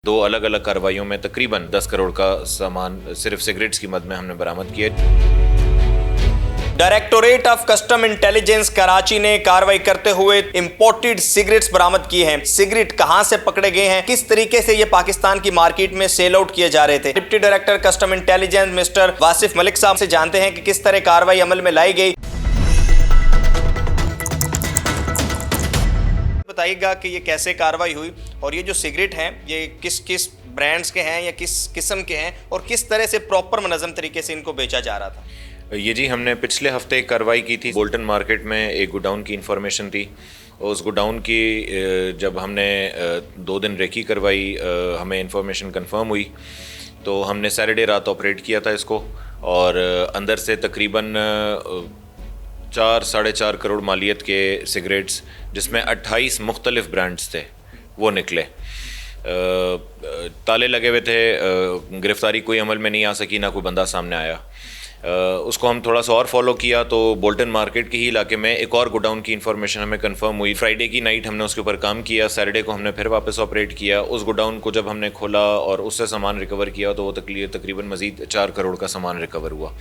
दो अलग अलग कार्रवाइयों में तकरीबन 10 करोड़ का सामान सिर्फ सिगरेट्स की मद में हमने बरामद किया। Directorate of custom intelligence Karachi ने कार्रवाई करते हुए इंपोर्टेड सिगरेट्स बरामद किए हैं। सिगरेट कहां से पकड़े गए हैं, किस तरीके से ये पाकिस्तान की मार्केट में सेल आउट किए जा रहे थे, deputy director custom intelligence mister Wasif Malik साहब से जानते हैं कि किस तरह कार्रवाई अमल में लाई गई। बताइएगा कि ये कैसे कार्रवाई हुई और ये जो सिगरेट हैं ये किस किस ब्रांड्स के हैं या किस किस्म के हैं और किस तरह से प्रॉपर मुनज़्ज़म तरीके से इनको बेचा जा रहा था। ये जी हमने पिछले हफ्ते एक कार्रवाई की थी। बोल्टन मार्केट में एक गोडाउन की इंफॉर्मेशन थी। उस गोडाउन की जब हमने 2 दिन रेकी करवाई, हमें इंफॉर्मेशन कंफर्म हुई तो हमने सैटरडे रात ऑपरेट किया था इसको और अंदर से तकरीबन 4-4.5 करोड़ मालियत के सिगरेट्स जिसमें 28 मुख्तलिफ ब्रांड्स थे वो निकले। ताले लगे हुए थे, गिरफ्तारी कोई अमल में नहीं आ सकी, ना कोई बंदा सामने आया। उसको हम थोड़ा सा और फॉलो किया तो बोल्टन मार्केट के ही इलाके में एक और गोडाउन की इन्फॉर्मेशन हमें कंफर्म हुई। फ्राइडे की नाइट हमने उसके ऊपर काम किया, सैटरडे को हमने फिर वापस ऑपरेट किया। उस गोडाउन को जब हमने खोला और उससे सामान रिकवर किया तो वो तकरीबन मज़ीद 4 करोड़ का सामान रिकवर हुआ।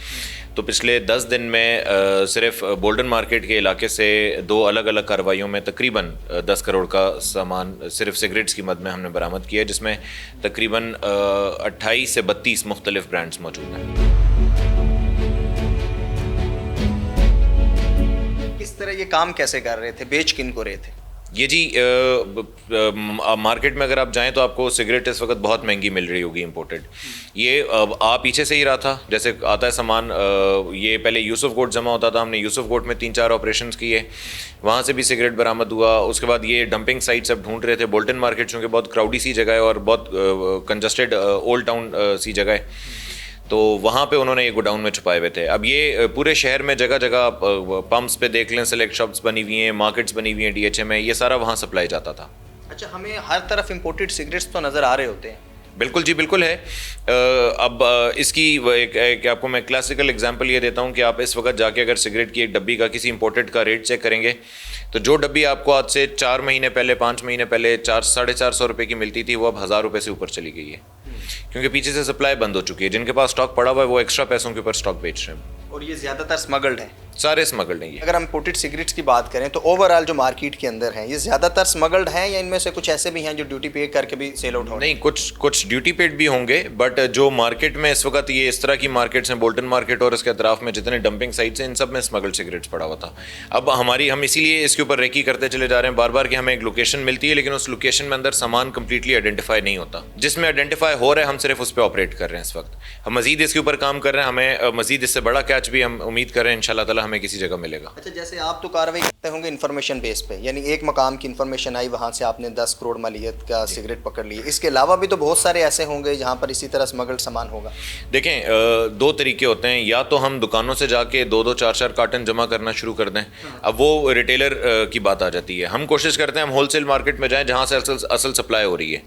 तो पिछले 10 दिन में सिर्फ बोल्टन मार्केट के इलाके से 2 अलग अलग कार्रवाइयों में तकरीबन 10 करोड़ का सामान सिर्फ सिगरेट्स की मद में हमने बरामद किया, जिसमें तकरीबन 28 से 32 मुख्तलिफ ब्रांड्स मौजूद हैं। किस तरह ये काम कैसे कर रहे थे, बेच किन को रहे थे? ये जी मार्केट में अगर आप जाएं तो आपको सिगरेट इस वक्त बहुत महंगी मिल रही होगी इंपोर्टेड। ये आ पीछे से ही रहा था, जैसे आता है सामान। ये पहले यूसुफ कोट जमा होता था, हमने यूसुफ कोट में 3-4 ऑपरेशंस किए, वहाँ से भी सिगरेट बरामद हुआ। उसके बाद ये डंपिंग साइट्स अब ढूंढ रहे थे। बोल्टन मार्केट चूँकि बहुत क्राउडी सी जगह है और बहुत कंजस्टेड ओल्ड टाउन सी जगह है, तो वहाँ पे उन्होंने ये गोडाउन में छुपाए हुए थे। अब ये पूरे शहर में जगह जगह पंप्स पे देख लें, सेलेक्ट शॉप्स बनी हुई हैं, मार्केट्स बनी हुई हैं DHA में, ये सारा वहाँ सप्लाई जाता था। अच्छा, हमें हर तरफ इंपोर्टेड सिगरेट्स तो नज़र आ रहे होते हैं। बिल्कुल जी, बिल्कुल है। अब इसकी एक आपको मैं क्लासिकल एग्जांपल ये देता हूँ कि आप इस वक्त जाके अगर सिगरेट की एक डब्बी का किसी इंपोर्टेड का रेट चेक करेंगे तो जो डब्बी आपको आज से 4 महीने पहले 5 महीने पहले 400-450 रुपये की मिलती थी वो अब 1000 रुपये से ऊपर चली गई है, क्योंकि पीछे से सप्लाई बंद हो चुकी है। जिनके पास स्टॉक पड़ा हुआ है वो एक्स्ट्रा पैसों के ऊपर स्टॉक बेच रहे हैं। और ये ज़्यादातर स्मगल्ड है, सारे स्मगल्ड हैं ये। अगर हम इंपोर्टेड सिगरेट्स की बात करें तो ओवरऑल जो मार्केट के अंदर हैं ये ज़्यादातर स्मगल्ड हैं या इनमें से कुछ ऐसे भी हैं जो ड्यूटी पे करके भी सेल आउट हो रहे हैं? नहीं, कुछ ड्यूटी पेड भी होंगे, बट जो मार्केट में इस वक्त ये इस तरह की मार्केट्स हैं, बोल्टन मार्केट और इसके अतराफ में जितने डंपिंग साइट्स हैं, इन सब में स्मगल्ड सिगरेट्स पड़ा हुआ था। अब हम इसीलिए इसके ऊपर रेकी करते चले जा रहे हैं बार बार कि हमें एक लोकेशन मिलती है लेकिन उस लोकेशन में अंदर सामान कंप्लीटली आइडेंटिफाई नहीं होता। जिसमें आइडेंटिफाई हो रहा है हम सिर्फ उस पर ऑपरेट कर रहे हैं इस वक्त। हम मजीद इसके ऊपर काम कर रहे हैं, हमें मजीद इससे बड़ा कैच भी हम उम्मीद कर रहे हैं इंशाल्लाह ताला हमें किसी जगह मिलेगा। अच्छा, जैसे आप तो कार्रवाई करते होंगे इन्फॉर्मेशन बेस पे, यानी एक मकाम की इन्फॉर्मेशन आई, वहाँ से आपने 10 करोड़ मालियत का सिगरेट पकड़ लिए। इसके अलावा भी तो बहुत सारे ऐसे होंगे जहाँ पर इसी तरह स्मगल्ड सामान होगा। देखें, 2 तरीके होते हैं। या तो हम दुकानों से जाके 2-2 4-4 कार्टन जमा करना शुरू कर दें, अब वो रिटेलर की बात आ जाती है। हम कोशिश करते हैं हम होलसेल मार्केट में जाएं जहाँ से असल सप्लाई हो रही है।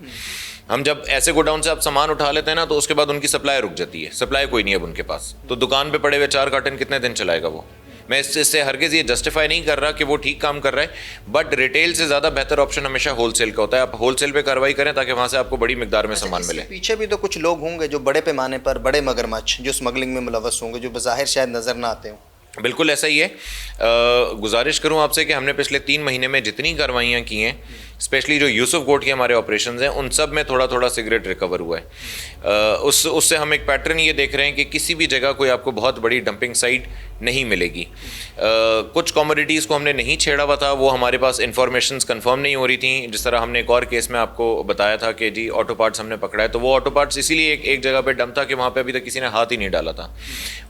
हम जब ऐसे गोडाउन से आप सामान उठा लेते हैं ना तो उसके बाद उनकी सप्लाई रुक जाती है, सप्लाई कोई नहीं है अब उनके पास, तो दुकान पे पड़े हुए 4 कार्टन कितने दिन चलाएगा वो। मैं इससे हरगिज़ ये जस्टिफाई नहीं कर रहा कि वो ठीक काम कर रहा है, बट रिटेल से ज़्यादा बेहतर ऑप्शन हमेशा होलसेल का होता है। आप होलसेल पे कार्रवाई करें ताकि वहाँ से आपको बड़ी मिकदार में सामान मिले। पीछे भी तो कुछ लोग होंगे जो बड़े पैमाने पर बड़े मगरमच्छ जो स्मगलिंग में मुलव्वस होंगे, जो बज़ाहिर शायद नज़र ना आते हों। बिल्कुल ऐसा ही है। गुजारिश करूं आपसे कि हमने पिछले 3 महीने में जितनी कार्रवाइयाँ की हैं, स्पेशली जो यूसुफ कोट के हमारे ऑपरेशंस हैं, उन सब में थोड़ा थोड़ा सिगरेट रिकवर हुआ है। उससे हम एक पैटर्न ये देख रहे हैं कि किसी भी जगह कोई आपको बहुत बड़ी डंपिंग साइट नहीं मिलेगी। कुछ कमोडिटीज़ को हमने नहीं छेड़ा हुआ था, वो हमारे पास इंफॉर्मेशंस कंफर्म नहीं हो रही थी। जिस तरह हमने एक और केस में आपको बताया था कि जी ऑटो पार्ट्स हमने पकड़ा है, तो वो ऑटो पार्ट्स इसीलिए एक जगह पे डंप था कि वहाँ पे अभी तक किसी ने हाथ ही नहीं डाला था।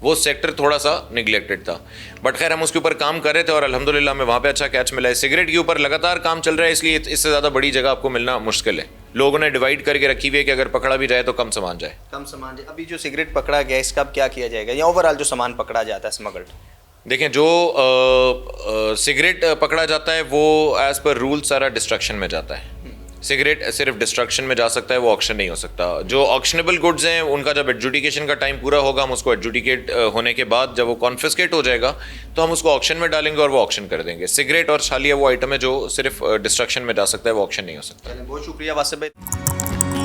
वो सेक्टर थोड़ा सा निगलेक्टेड था, बट खैर हम उसके ऊपर काम कर रहे थे और अल्हम्दुलिल्लाह हमें वहाँ पे अच्छा कैच मिला है। सिगरेट के ऊपर लगातार काम चल रहा है, इसलिए इससे ज़्यादा बड़ी जगह आपको मिलना मुश्किल है। लोगों ने डिवाइड करके रखी हुई है कि अगर पकड़ा भी जाए तो कम सामान जाए। अभी जो सिगरेट पकड़ा गया इसका अब क्या किया जाएगा, या ओवरऑल जो सामान पकड़ा जाता है स्मगल्ड? देखें, जो सिगरेट पकड़ा जाता है वो एज़ पर रूल सारा डिस्ट्रक्शन में जाता है। सिगरेट सिर्फ डिस्ट्रक्शन में जा सकता है, वो ऑक्शन नहीं हो सकता। जो ऑक्शनेबल गुड्स हैं उनका जब एडजुडिकेशन का टाइम पूरा होगा, हम उसको एडजुडिकेट होने के बाद जब वो कॉन्फिस्केट हो जाएगा तो हम उसको ऑक्शन में डालेंगे और वो ऑक्शन कर देंगे। सिगरेट और छालिया वो आइटम है जो सिर्फ डिस्ट्रक्शन में जा सकता है, वो ऑक्शन नहीं हो सकता। बहुत शुक्रिया वासिफ भाई।